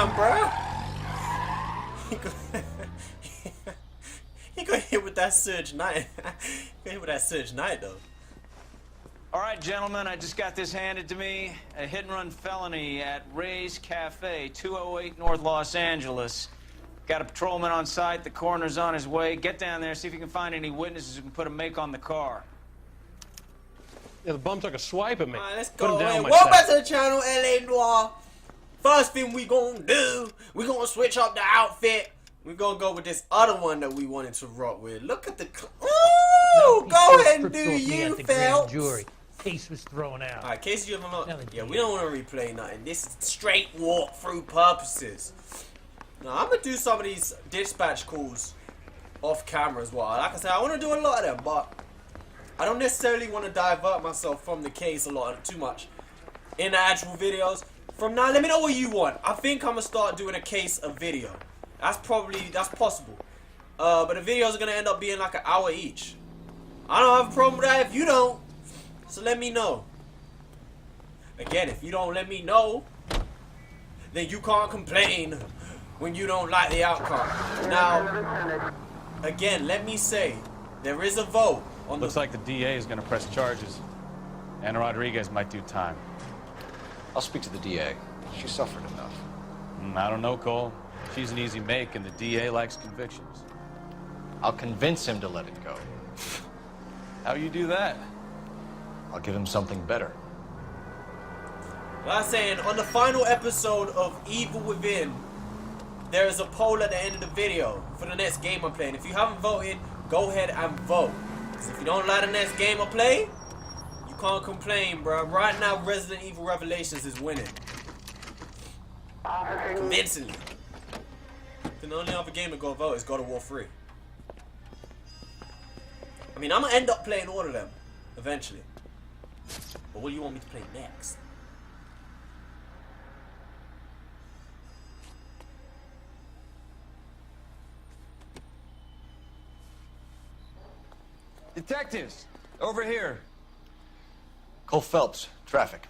down, bro. He got hit with that Surge Knight. Got hit with that Surge Knight, though. All right, gentlemen, I just got this handed to me. A hit-and-run felony at Ray's Cafe, 208 North Los Angeles. Got a patrolman on site. The coroner's on his way. Get down there, see if you can find any witnesses who can put a make on the car. Yeah, the bum took a swipe at me. Alright, let's Put him go. down Hey, my welcome back side. to the channel, LA Noire. First thing we gonna do, we gonna switch up the outfit. We're gonna go with this other one that we wanted to rock with. Look at the... Ooh! Go ahead and do you, Phelps. Case was thrown out. Alright, case you haven't looked. Yeah, we don't want to replay nothing. This is straight walkthrough purposes. Now, I'm gonna do some of these dispatch calls off camera as well. Like I said, I want to do a lot of them, but I don't necessarily want to divert myself from the case too much in the actual videos. From now, let me know what you want. I think I'm gonna start doing a case of video. That's possible. But the videos are gonna end up being like an hour each. I don't have a problem with that if you don't. So let me know. Again, if you don't let me know, then you can't complain when you don't like the outcome. Now, again, let me say, there is a vote on Looks like the DA is going to press charges. Anna Rodriguez might do time. I'll speak to the DA. She suffered enough. I don't know, Cole. She's an easy make, and the DA likes convictions. I'll convince him to let it go. How you do that? I'll give him something better. Like I was saying, on the final episode of Evil Within, there is a poll at the end of the video for the next game I'm playing. If you haven't voted, go ahead and vote. Because if you don't like the next game I play, you can't complain, bro. Right now, Resident Evil Revelations is winning. Convincingly. The only other game to go vote is God of War 3. I mean, I'm going to end up playing all of them, eventually. But what do you want me to play next? Detectives, over here. Cole Phelps, traffic.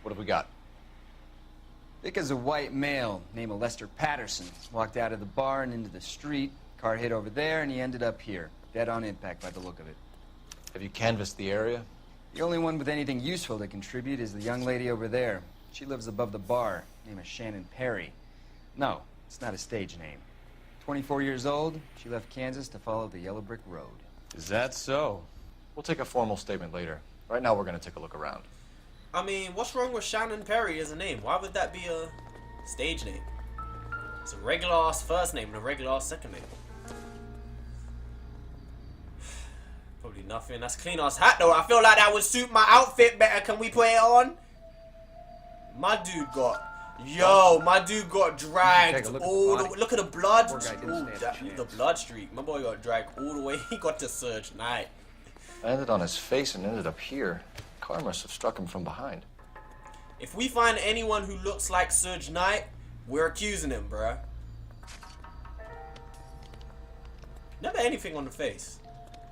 What have we got? Vic is a white male named Lester Patterson. Walked out of the bar and into the street. Car hit over there, and he ended up here. Dead on impact by the look of it. Have you canvassed the area? The only one with anything useful to contribute is the young lady over there. She lives above the bar. Name is Shannon Perry. No, it's not a stage name. 24 years old, she left Kansas to follow the Yellow Brick Road. Is that so? We'll take a formal statement later. Right now, we're going to take a look around. I mean, what's wrong with Shannon Perry as a name? Why would that be a stage name? It's a regular-ass first name and a regular-ass second name. Probably nothing. That's a clean-ass hat, though. I feel like that would suit my outfit better. Can we put it on? My dude got... Yo, my dude got dragged all the way. Look at the blood. Ooh, the blood streak. My boy got dragged all the way. He got to Surge Knight. Landed on his face and ended up here. Car must have struck him from behind. If we find anyone who looks like Surge Knight, we're accusing him, bruh. Never anything on the face.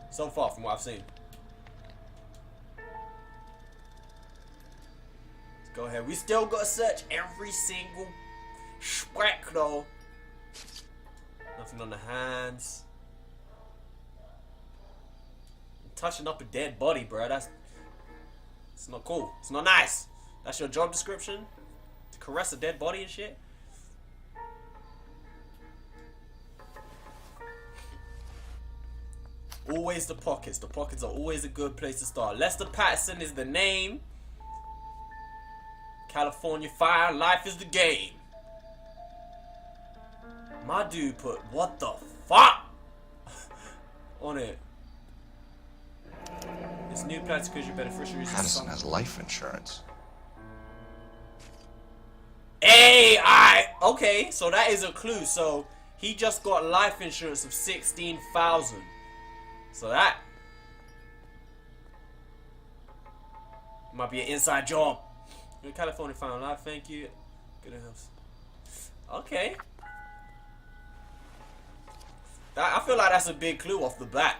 So far from what I've seen. Let's go ahead. We still gotta search every single speck though. Nothing on the hands. I'm touching up a dead body, bruh. It's not cool. It's not nice. That's your job description? To caress a dead body and shit? Always the pockets. The pockets are always a good place to start. Lester Patterson is the name. California Fire, life is the game. My dude put what the fuck on it. This new plan to your beneficiaries. Patterson has life insurance. Hey, okay, so that is a clue. So he just got life insurance of 16,000. So that might be an inside job. You're in California, found life. Thank you. Good enough. Okay. I feel like that's a big clue off the bat.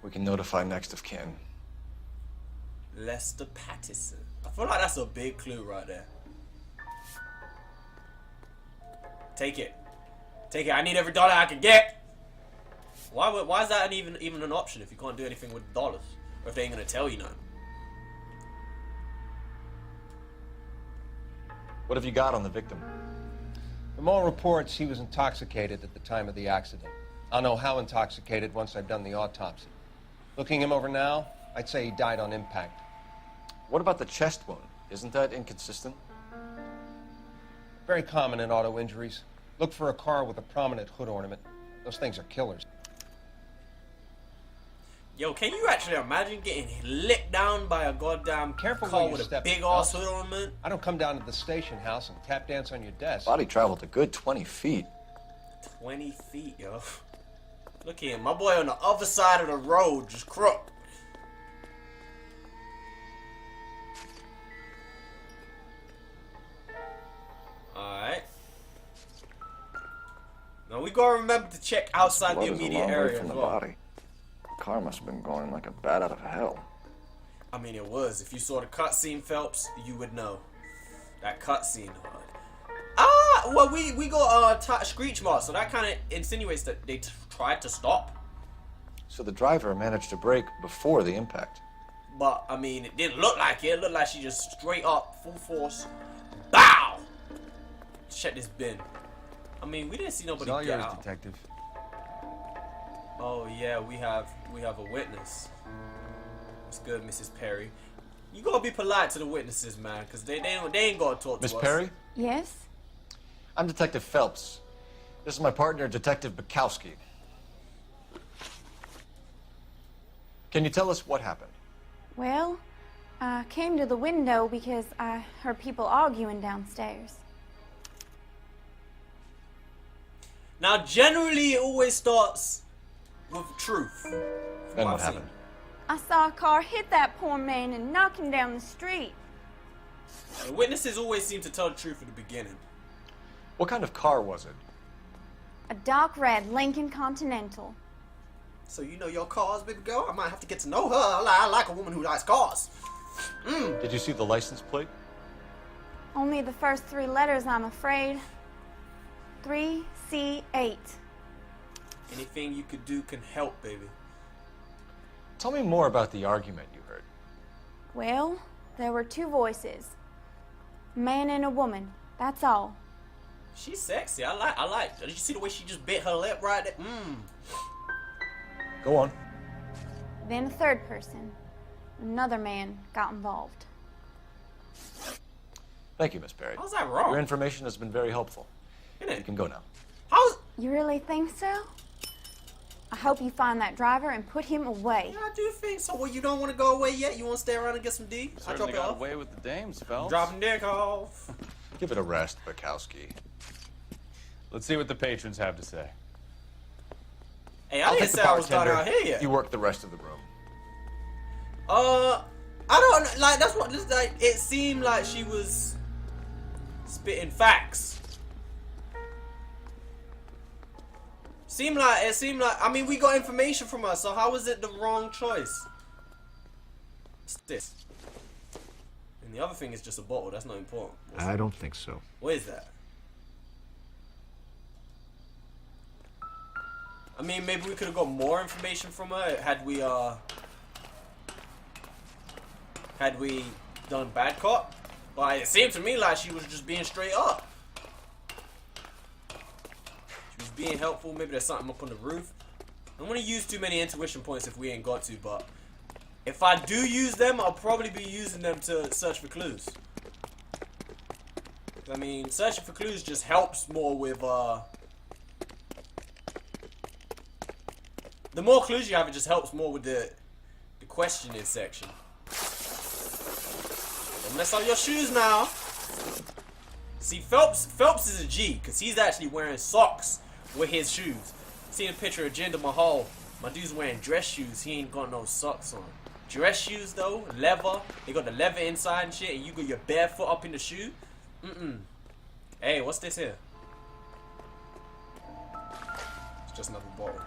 We can notify next of kin. Lester Patterson. I feel like that's a big clue right there. Take it. Take it. I need every dollar I can get. Why is that even an option if you can't do anything with dollars? Or if they ain't gonna tell you nothing? What have you got on the victim? From all reports, he was intoxicated at the time of the accident. I'll know how intoxicated once I've done the autopsy. Looking him over now, I'd say he died on impact. What about the chest wound? Isn't that inconsistent? Very common in auto injuries. Look for a car with a prominent hood ornament. Those things are killers. Yo, can you actually imagine getting licked down by a goddamn Careful car where you with a step, big Phelps. ass hood ornament? I don't come down to the station house and tap dance on your desk. Body traveled a good 20 feet. 20 feet, yo. Look at him. My boy on the other side of the road just crooked. Alright. Now we gotta remember to check outside the Blood is a immediate long way area from as the well. body. The car must have been going like a bat out of hell. I mean, it was. If you saw the cutscene, Phelps, you would know. That cutscene hard. Ah, well, we got screech marks, so that kind of insinuates that they tried to stop. So the driver managed to brake before the impact. But, I mean, it didn't look like it. It looked like she just straight up, full force, BOW! Check this bin. I mean, we didn't see nobody It's all get yours, out. detective. Oh, yeah, we have a witness. What's good, Mrs. Perry? You gotta be polite to the witnesses, man, because they ain't gonna talk Miss to us. Perry? Yes? I'm Detective Phelps. This is my partner, Detective Bukowski. Can you tell us what happened? Well, I came to the window because I heard people arguing downstairs. Now, generally, it always starts with truth. from Then I've what seen. happened? I saw a car hit that poor man and knock him down the street. The witnesses always seem to tell the truth at the beginning. What kind of car was it? A dark red Lincoln Continental. So you know your cars, baby girl? I might have to get to know her. I like a woman who likes cars. Did you see the license plate? Only the first three letters, I'm afraid. 3C8. Anything you could do can help, baby. Tell me more about the argument you heard. Well, there were two voices. A man and a woman. That's all. She's sexy. I like. Did you see the way she just bit her lip right there? Go on. Then a third person. Another man got involved. Thank you, Miss Perry. How's that wrong? Your information has been very helpful. Isn't You it? can go now. How's... You really think so? I hope you find that driver and put him away. Yeah, I do think so. Well, you don't want to go away yet? You want to stay around and get some D? I'll drop Certainly it got off. away with the dames, Phelps. Dropping dick off. Give it a rest, Bukowski. Let's see what the patrons have to say. Hey, I didn't say I was done out here yet. You work the rest of the room. I don't like. That's what. Just like it seemed like she was spitting facts. It seemed like. I mean, we got information from her. So how was it the wrong choice? What's this? And the other thing is just a bottle. That's not important. I don't think so. What is that? I mean, maybe we could have got more information from her had we done bad cop. But it seemed to me like she was just being straight up. She was being helpful. Maybe there's something up on the roof. I don't want to use too many intuition points if we ain't got to, but if I do use them, I'll probably be using them to search for clues. I mean, searching for clues just helps more with the more clues you have, it just helps more with the questioning section. Don't mess up your shoes now. See, Phelps is a G, because he's actually wearing socks with his shoes. Seen a picture of Jinder Mahal. My dude's wearing dress shoes. He ain't got no socks on. Dress shoes, though, leather. They got the leather inside and shit, and you got your bare foot up in the shoe. Hey, what's this here? It's just another bottle.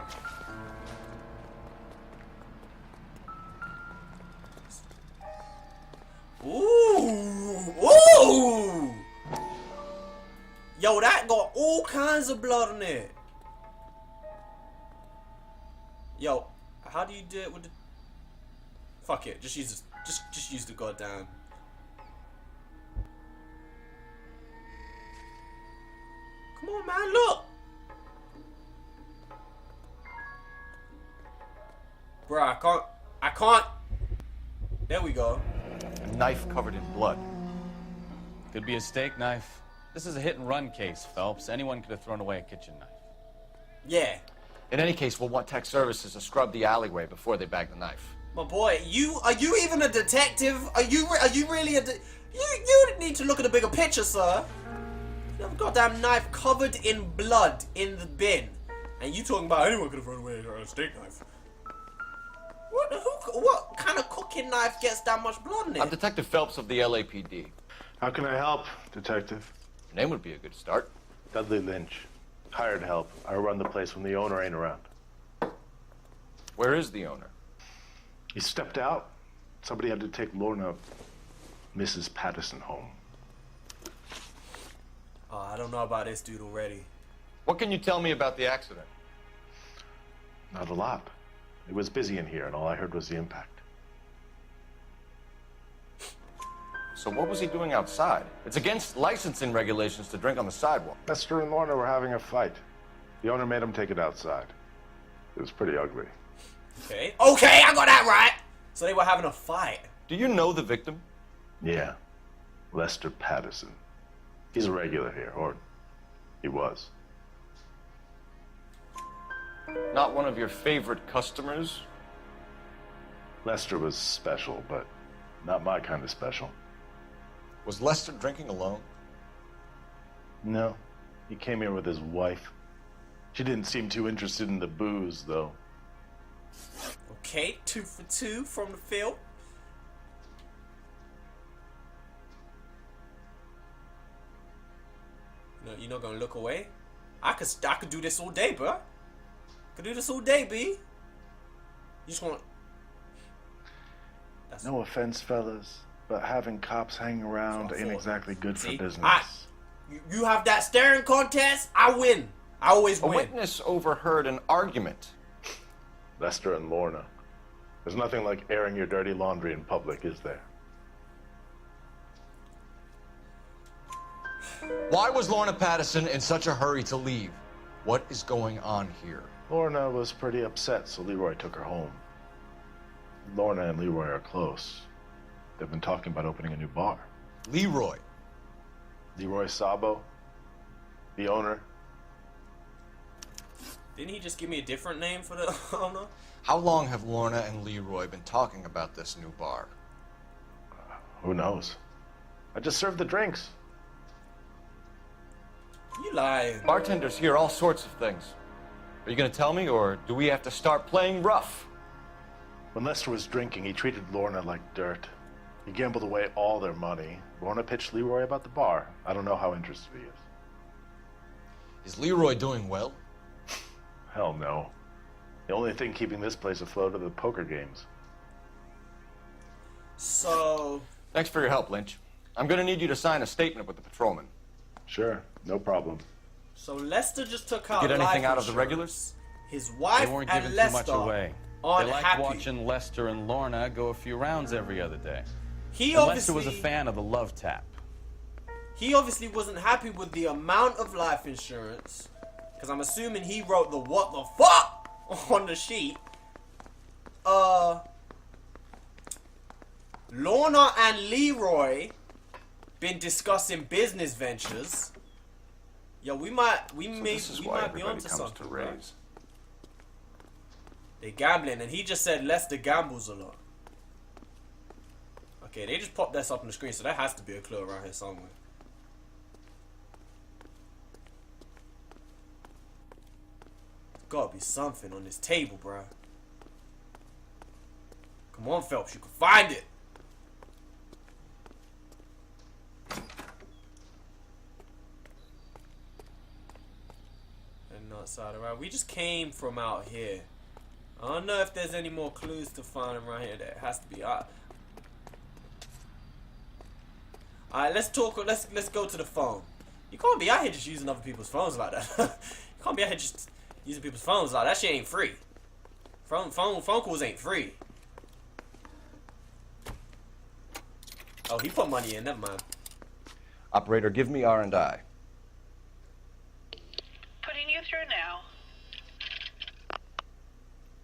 Ooh! Ooh! Yo, that got all kinds of blood on it. Yo, how do you do it with the... Fuck it, just use this. Just use the goddamn... Come on, man, look! Bruh, I can't... There we go. A knife covered in blood. Could be a steak knife. This is a hit-and-run case, Phelps. Anyone could have thrown away a kitchen knife. Yeah. In any case, we'll want tech services to scrub the alleyway before they bag the knife. My boy, are you even a detective? Are you really a you need to look at a bigger picture, sir. You have a goddamn knife covered in blood in the bin. And you talking about anyone could have thrown away a steak knife. What kind of cooking knife gets that much blood in it? I'm Detective Phelps of the LAPD. How can I help, Detective? Your name would be a good start. Dudley Lynch. Hired help. I run the place when the owner ain't around. Where is the owner? He stepped out. Somebody had to take Lorna, Mrs. Patterson, home. Oh, I don't know about this dude already. What can you tell me about the accident? Not a lot. It was busy in here, and all I heard was the impact. So what was he doing outside? It's against licensing regulations to drink on the sidewalk. Lester and Lorna were having a fight. The owner made him take it outside. It was pretty ugly. Okay, I got that right. So they were having a fight. Do you know the victim? Yeah. Lester Patterson. He's a regular here, or he was. Not one of your favorite customers? Lester was special, but not my kind of special. Was Lester drinking alone? No. He came here with his wife. She didn't seem too interested in the booze, though. Okay, 2 for 2 from the field. No, you're not gonna look away? I could do this all day, bro. Could do this all day, B. You just want... No offense, fellas, but having cops hanging around ain't exactly good for business. You have that staring contest, I win. I always win. A witness overheard an argument. Lester and Lorna. There's nothing like airing your dirty laundry in public, is there? Why was Lorna Patterson in such a hurry to leave? What is going on here? Lorna was pretty upset, so Leroy took her home. Lorna and Leroy are close. They've been talking about opening a new bar. Leroy? Leroy Sabo, the owner. Didn't he just give me a different name for the owner? How long have Lorna and Leroy been talking about this new bar? Who knows? I just served the drinks. You lying. Bartenders hear all sorts of things. Are you gonna tell me, or do we have to start playing rough? When Lester was drinking, he treated Lorna like dirt. He gambled away all their money. Lorna pitched Leroy about the bar. I don't know how interested he is. Is Leroy doing well? Hell no. The only thing keeping this place afloat are the poker games. So... Thanks for your help, Lynch. I'm gonna need you to sign a statement with the patrolman. Sure, no problem. So Lester just took out Get anything life out of the insurance. regulars? His wife They weren't and giving Lester too much away. They unhappy. liked watching Lester and Lorna go a few rounds every other day. He And obviously Lester was a fan of the love tap. He obviously wasn't happy with the amount of life insurance, because I'm assuming he wrote the what the fuck on the sheet. Lorna and Leroy been discussing business ventures. Yo, we might be onto something. Right? They gambling, and he just said Lester gambles a lot. Okay, they just popped this up on the screen, so there has to be a clue around here somewhere. There's gotta be something on this table, bro. Come on, Phelps, you can find it. And not side around. We just came from out here. I don't know if there's any more clues to find around here. There has to be. Alright, let's talk. Let's go to the phone. You can't be out here just using other people's phones like that. You can't be out here just using people's phones like that. That shit ain't free. Phone calls ain't free. Oh, he put money in. Never mind. Operator, give me R&I. Putting you through now.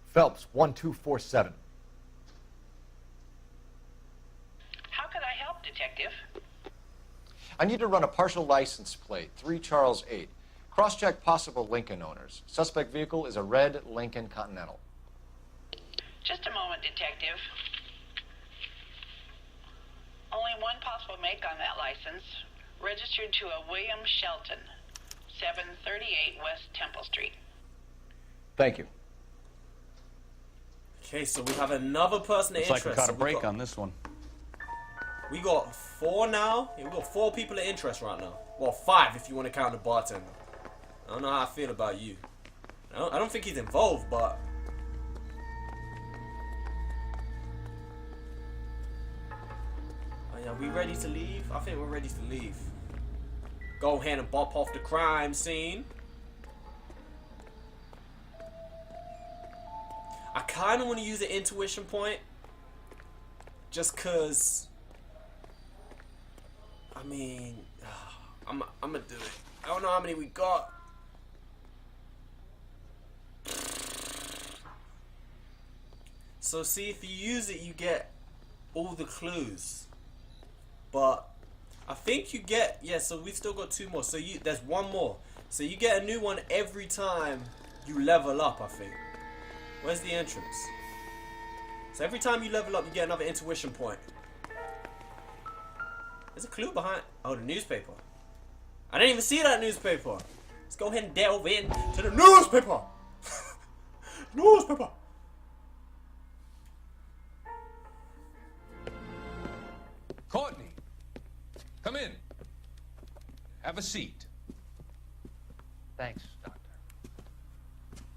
Phelps, 1247. How can I help, Detective? I need to run a partial license plate, 3 Charles 8. Cross-check possible Lincoln owners. Suspect vehicle is a red Lincoln Continental. Just a moment, Detective. Only one possible make on that license. Registered to a William Shelton, 738 West Temple Street. Thank you. Okay, so we have another person of Looks interest. like we caught a break on this one. We got 4 now. Yeah, we got 4 people of interest right now. Well, 5 if you want to count the bartender. I don't know how I feel about you. I don't think he's involved, but... Oh, yeah, we ready to leave? I think we're ready to leave. Go ahead and bop off the crime scene. I kind of want to use an intuition point. Just because... I mean... I'm gonna do it. I don't know how many we got. So see, if you use it, you get all the clues. But I think you get, yeah, so we still got 2 more. So there's 1 more. So you get a new one every time you level up, I think. Where's the entrance? So every time you level up, you get another intuition point. There's a clue behind, oh, the newspaper. I didn't even see that newspaper. Let's go ahead and delve in to the newspaper. Newspaper. Courtney, come in. Have a seat. Thanks, Doctor.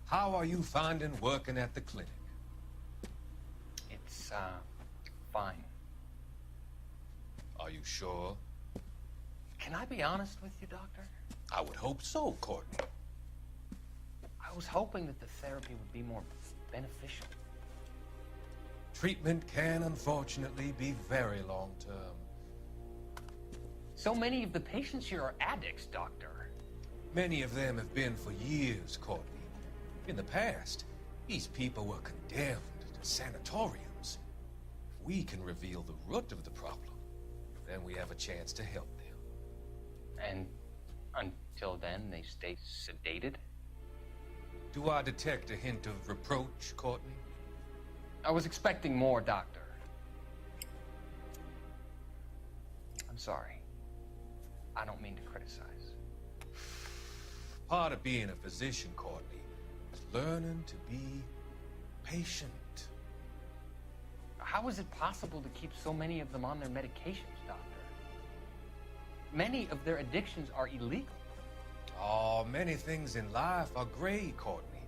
How are you finding working at the clinic? It's, fine. Are you sure? Can I be honest with you, Doctor? I would hope so, Courtney. I was hoping that the therapy would be more beneficial. Treatment can, unfortunately, be very long-term. So many of the patients here are addicts, Doctor. Many of them have been for years, Courtney. In the past, these people were condemned to sanatoriums. If we can reveal the root of the problem, then we have a chance to help them. And until then, they stay sedated? Do I detect a hint of reproach, Courtney? I was expecting more, Doctor. I'm sorry. I don't mean to criticize. Part of being a physician, Courtney, is learning to be patient. How is it possible to keep so many of them on their medications, Doctor? Many of their addictions are illegal. Oh, many things in life are gray, Courtney.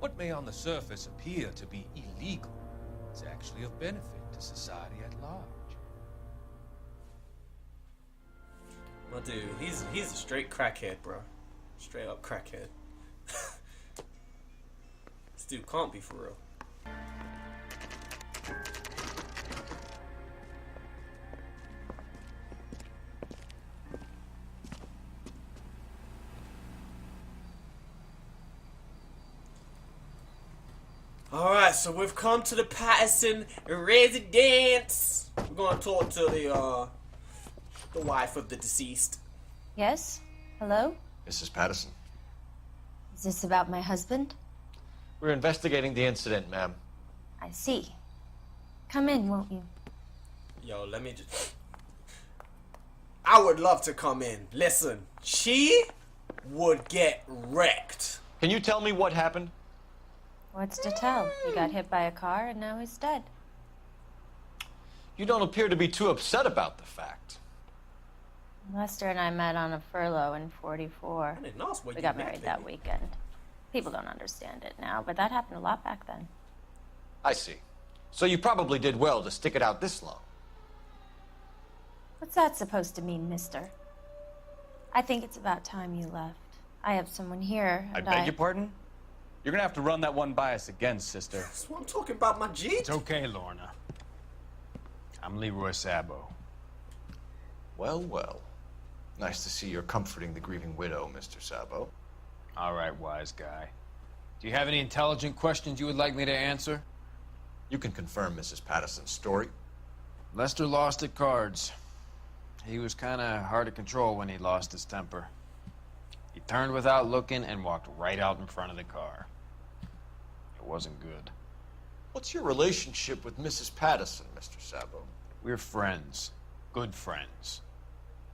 What may on the surface appear to be illegal is actually of benefit to society at large. My dude, he's a straight crackhead, bro. Straight up crackhead. This dude can't be for real. Alright, so we've come to the Patterson residence. We're gonna talk to the wife of the deceased. Yes? Hello? Mrs. Patterson. Is this about my husband? We're investigating the incident, ma'am. I see. Come in, won't you? Yo, let me just... I would love to come in. Listen, she would get wrecked. Can you tell me what happened? What's to tell? He got hit by a car and now he's dead. You don't appear to be too upset about the fact. Lester and I met on a furlough in '44. We got married that weekend. People don't understand it now, but that happened a lot back then. I see. So you probably did well to stick it out this long. What's that supposed to mean, mister? I think it's about time you left. I have someone here, I and beg your pardon? You're gonna have to run that one by us again, sister. That's what I'm talking about, my G. It's okay, Lorna. I'm Leroy Sabo. Well, well. Nice to see you're comforting the grieving widow, Mr. Sabo. All right, wise guy. Do you have any intelligent questions you would like me to answer? You can confirm Mrs. Patterson's story. Lester lost at cards. He was kind of hard to control when he lost his temper. He turned without looking and walked right out in front of the car. It wasn't good. What's your relationship with Mrs. Patterson, Mr. Sabo? We're friends. Good friends.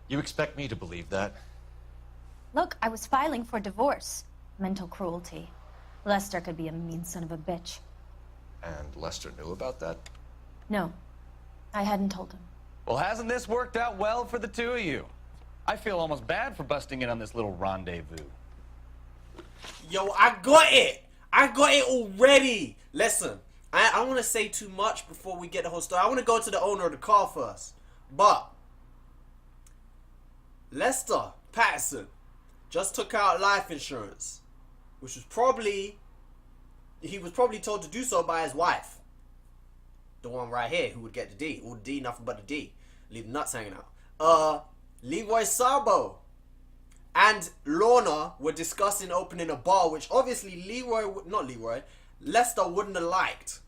You expect me to believe that? Look, I was filing for divorce. Mental cruelty. Lester could be a mean son of a bitch. And Lester knew about that? No, I hadn't told him. Well, hasn't this worked out well for the two of you? I feel almost bad for busting in on this little rendezvous. Yo, I got it. I got it already. Listen, I don't want to say too much before we get the whole story. I want to go to the owner of the car first. But Lester Patterson just took out life insurance, which was probably, he was probably told to do so by his wife. The one right here who would get the D. All the D, nothing but the D. Leave the nuts hanging out. Leroy Sabo and Lorna were discussing opening a bar, which obviously Lester wouldn't have liked.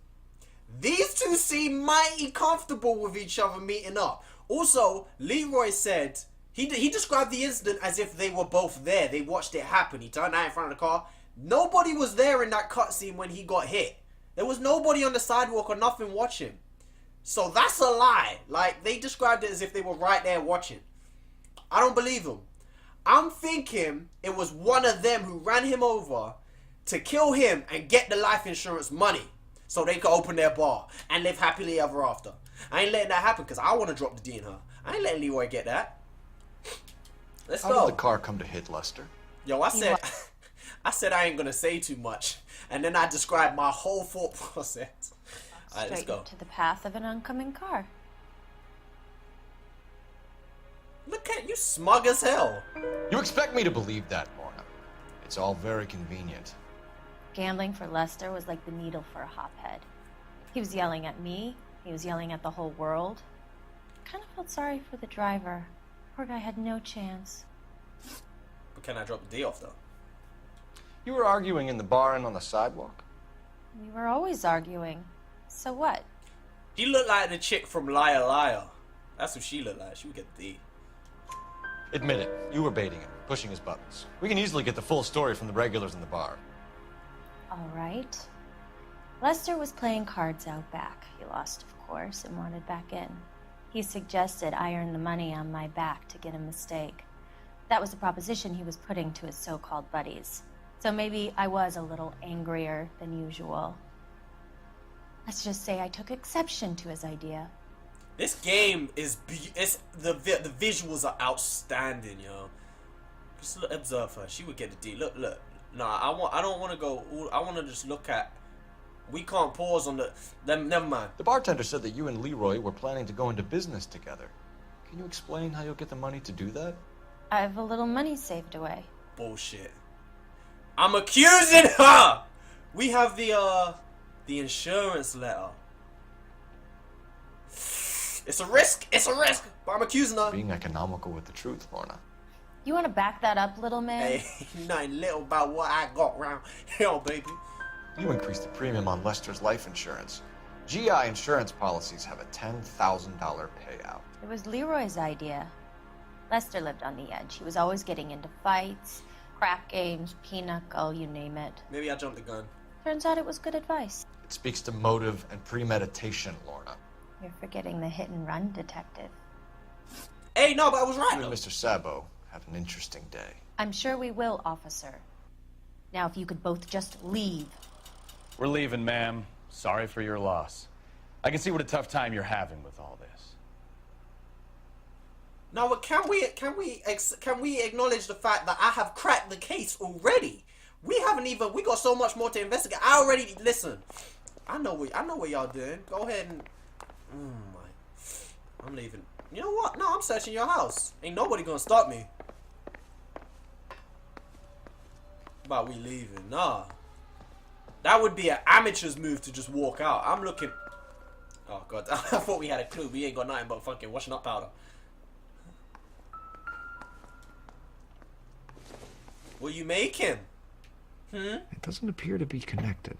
These two seem mighty comfortable with each other meeting up. Also, Leroy said, he described the incident as if they were both there. They watched it happen. He turned out in front of the car. Nobody was there in that cutscene when he got hit. There was nobody on the sidewalk or nothing watching. So that's a lie. Like, they described it as if they were right there watching. I don't believe them. I'm thinking it was one of them who ran him over to kill him and get the life insurance money so they could open their bar and live happily ever after. I ain't letting that happen because I want to drop the D in her. I ain't letting Leroy get that. Let's go. How did the car come to hit Lester? Yo, I said I ain't gonna say too much, and then I described my whole thought process. All right, let's go. To the path of an oncoming car. Look at you, smug as hell. You expect me to believe that, Lorna? It's all very convenient. Gambling for Lester was like the needle for a hophead. He was yelling at me. He was yelling at the whole world. I kind of felt sorry for the driver. Poor guy had no chance. But can I drop the D off, though? You were arguing in the bar and on the sidewalk? We were always arguing. So what? She looked like the chick from Liar Liar. That's what she looked like. She would get the D. Admit it. You were baiting him, pushing his buttons. We can easily get the full story from the regulars in the bar. All right. Lester was playing cards out back. He lost, of course, and wanted back in. He suggested I earn the money on my back to get a mistake. That was the proposition he was putting to his so-called buddies. So maybe I was a little angrier than usual. Let's just say I took exception to his idea. This game is the visuals are outstanding, yo. Just observe her. She would get the D. Look. Nah, I don't want to go. I want to just look at. We can't pause on never mind. The bartender said that you and Leroy were planning to go into business together. Can you explain how you'll get the money to do that? I have a little money saved away. Bullshit. I'm accusing her. We have the insurance letter. It's a risk, but I'm accusing her. Being economical with the truth, Lorna. You want to back that up, little man? Hey, nothing little about what I got round here, baby. You increased the premium on Lester's life insurance. GI insurance policies have a $10,000 payout. It was Leroy's idea. Lester lived on the edge. He was always getting into fights, crack games, pinochle, you name it. Maybe I jumped the gun. Turns out it was good advice. It speaks to motive and premeditation, Lorna. You're forgetting the hit-and-run detective. Hey, no, but I was right. You and Mr. Sabo have an interesting day. I'm sure we will, officer. Now, if you could both just leave. We're leaving, ma'am. Sorry for your loss. I can see what a tough time you're having with all this. No, but can we acknowledge the fact that I have cracked the case already? We got so much more to investigate. Listen. I know what y'all doing. Go ahead and I'm leaving. You know what? No, I'm searching your house. Ain't nobody gonna stop me. About we leaving? Nah. That would be an amateur's move to just walk out. I'm looking. Oh god, I thought we had a clue. We ain't got nothing but fucking washing up powder. What are you making? It doesn't appear to be connected.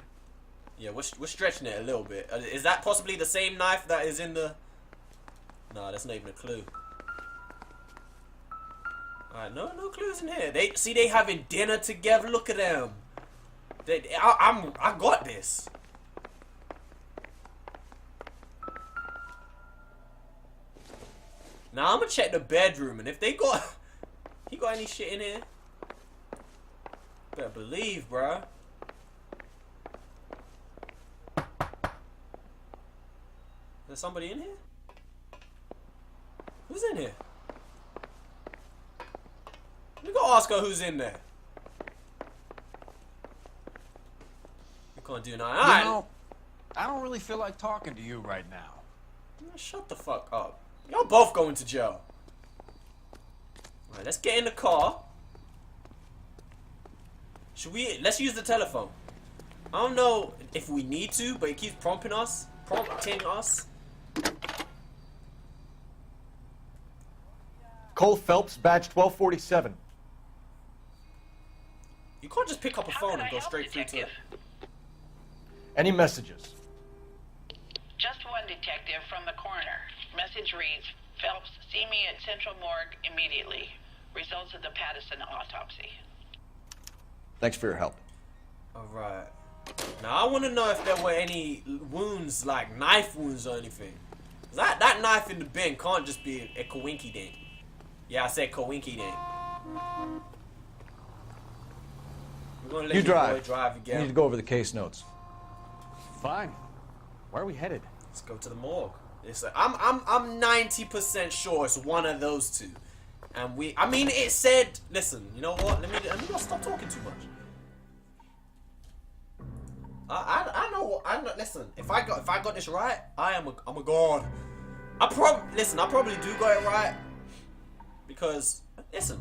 Yeah, we're stretching it a little bit. Is that possibly the same knife that is in the... Nah, that's not even a clue. Alright, no clues in here. They having dinner together. Look at them. I got this. Now I'm gonna check the bedroom, and if they got... He got any shit in here? Better believe, bruh. There's somebody in here? Who's in here? We go ask her who's in there. We can't do nothing. You know, I don't really feel like talking to you right now. Shut the fuck up. Y'all both going to jail. Alright, let's get in the car. Let's use the telephone. I don't know if we need to, but it keeps prompting us. Cole Phelps, badge 1247. You can't just pick up a phone and go straight through to it. Any messages? Just one detective from the coroner. Message reads, Phelps, see me at Central Morgue immediately. Results of the Patterson autopsy. Thanks for your help. Alright. Now I want to know if there were any wounds, like knife wounds or anything. That knife in the bin can't just be a coinky dink. Yeah, I said coinky dink. We're gonna let you drive. Drive again. We need to go over the case notes. Fine. Where are we headed? Let's go to the morgue. I'm 90% sure it's one of those two. And I mean, it said, listen, you know what? Let me not stop talking too much. I know. Listen, if I got this right, I'm a god. I probably do got it right because listen,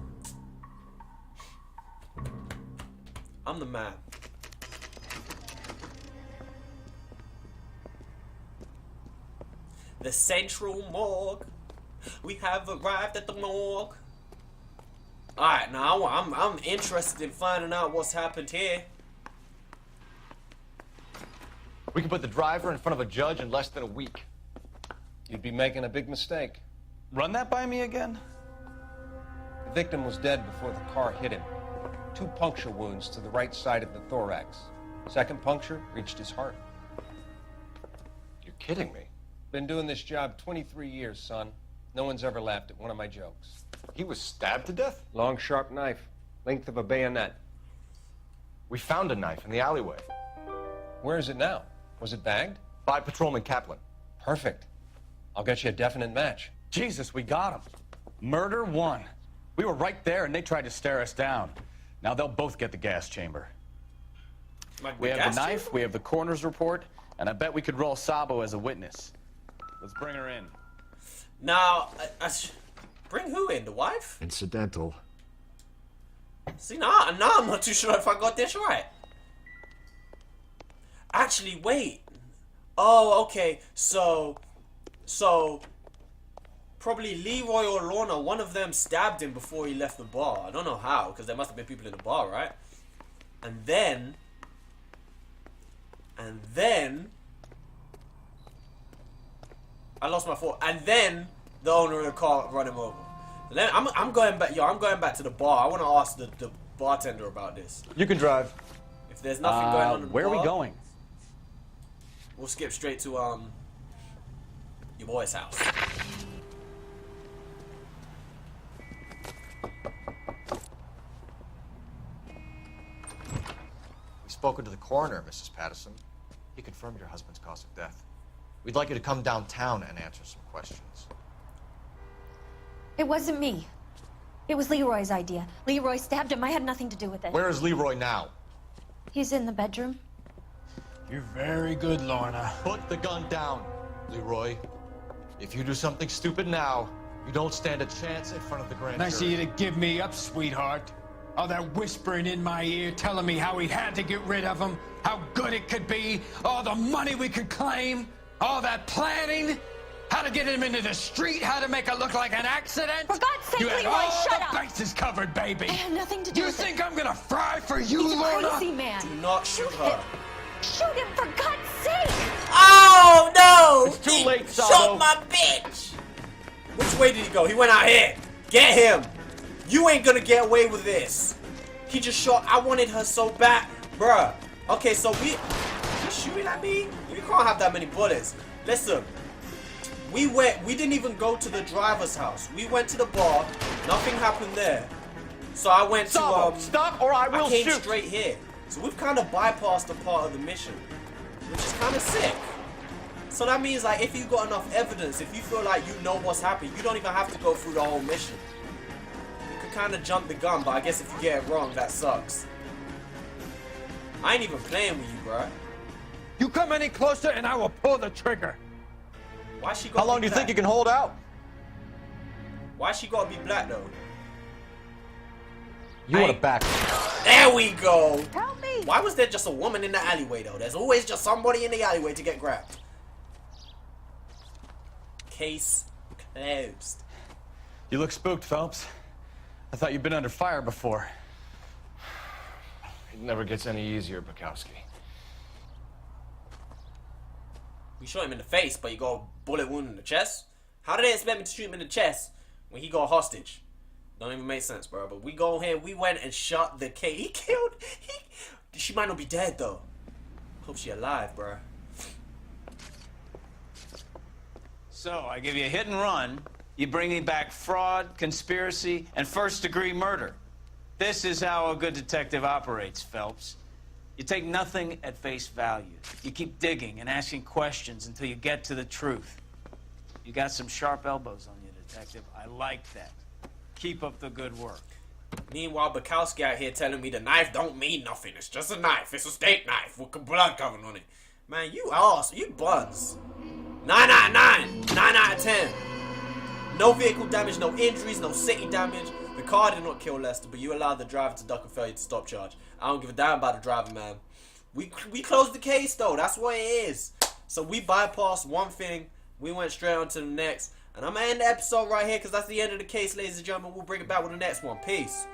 I'm the man. The Central Morgue. We have arrived at the morgue. Alright, now I'm interested in finding out what's happened here. We can put the driver in front of a judge in less than a week. You'd be making a big mistake. Run that by me again? The victim was dead before the car hit him. 2 puncture wounds to the right side of the thorax. Second puncture reached his heart. You're kidding me. Been doing this job 23 years, son. No one's ever laughed at one of my jokes. He was stabbed to death? Long, sharp knife. Length of a bayonet. We found a knife in the alleyway. Where is it now? Was it bagged? By Patrolman Kaplan. Perfect. I'll get you a definite match. Jesus, we got him. Murder 1. We were right there and they tried to stare us down. Now they'll both get the gas chamber. We have the knife, we have the coroner's report, and I bet we could roll Sabo as a witness. Let's bring her in. Now, bring who in? The wife? Incidental. See, now I'm not too sure if I got this right. Actually, wait. Oh, okay. So, probably Leroy or Lorna, one of them stabbed him before he left the bar. I don't know how, because there must have been people in the bar, right? And then, I lost my thought. And then the owner of the car run him over. Then I'm going back. Yo, I'm going back to the bar. I want to ask the bartender about this. You can drive. If there's nothing going on in the where bar, are we going? We'll skip straight to your boy's house. We've spoken to the coroner, Mrs. Patterson. He confirmed your husband's cause of death. We'd like you to come downtown and answer some questions. It wasn't me. It was Leroy's idea. Leroy stabbed him. I had nothing to do with it. Where is Leroy now? He's in the bedroom. You're very good, Lorna. Put the gun down, Leroy. If you do something stupid now, You don't stand a chance in front of the grand Nice of jury. you to give me up, sweetheart. All that whispering in my ear, telling me how we had to get rid of him, how good it could be, all the money we could claim, all that planning, how to get him into the street, how to make it look like an accident. For God's sake, you had Leroy, all shut the up. bases covered, baby. I had nothing to do You with think it. I'm gonna fry for you, He's a Lorna? crazy man. Do not shoot her. Shoot him, for God's sake! Oh no! It's too late, Shot Salvo. my bitch! Which way did he go? He went out here. Get him! You ain't gonna get away with this. He just shot. I wanted her so bad. Bruh. Okay, so you shooting at me? You can't have that many bullets. Listen. We didn't even go to the driver's house. We went to the bar. Nothing happened there. So I went Salvo, to stop or I will came shoot. straight here. So we've kind of bypassed a part of the mission, which is kind of sick. So that means, like, if you've got enough evidence, if you feel like you know what's happened, you don't even have to go through the whole mission. You can kind of jump the gun, but I guess if you get it wrong, that sucks. I ain't even playing with you, bro. You come any closer and I will pull the trigger. Why she got? How long do you think you can hold out? Why she gotta be black though? You want to back. There we go. Help me! Why was there just a woman in the alleyway though? There's always just somebody in the alleyway to get grabbed. Case closed. You look spooked, Phelps. I thought you'd been under fire before. It never gets any easier, Bukowski. We shot him in the face, but you got a bullet wound in the chest? How did they expect me to shoot him in the chest when he got hostage? Don't even make sense, bro. But we go here, we went and shot the K. He killed. She might not be dead though. Hope she alive, bro. So, I give you a hit and run. You bring me back fraud, conspiracy, and first-degree murder. This is how a good detective operates, Phelps. You take nothing at face value. You keep digging and asking questions until you get to the truth. You got some sharp elbows on you, detective. I like that. Keep up the good work. Meanwhile, Bukowski out here telling me the knife don't mean nothing. It's just a knife. It's a steak knife with blood coming on it. Man, you ass. You buns. 9 out of 9. 9 out of 10. No vehicle damage, no injuries, no city damage. The car did not kill Lester, but you allowed the driver to duck and failure to stop charge. I don't give a damn about the driver, man. We closed the case, though. That's what it is. So we bypassed one thing. We went straight on to the next. And I'm going to end the episode right here because that's the end of the case, ladies and gentlemen. We'll bring it back with the next one. Peace.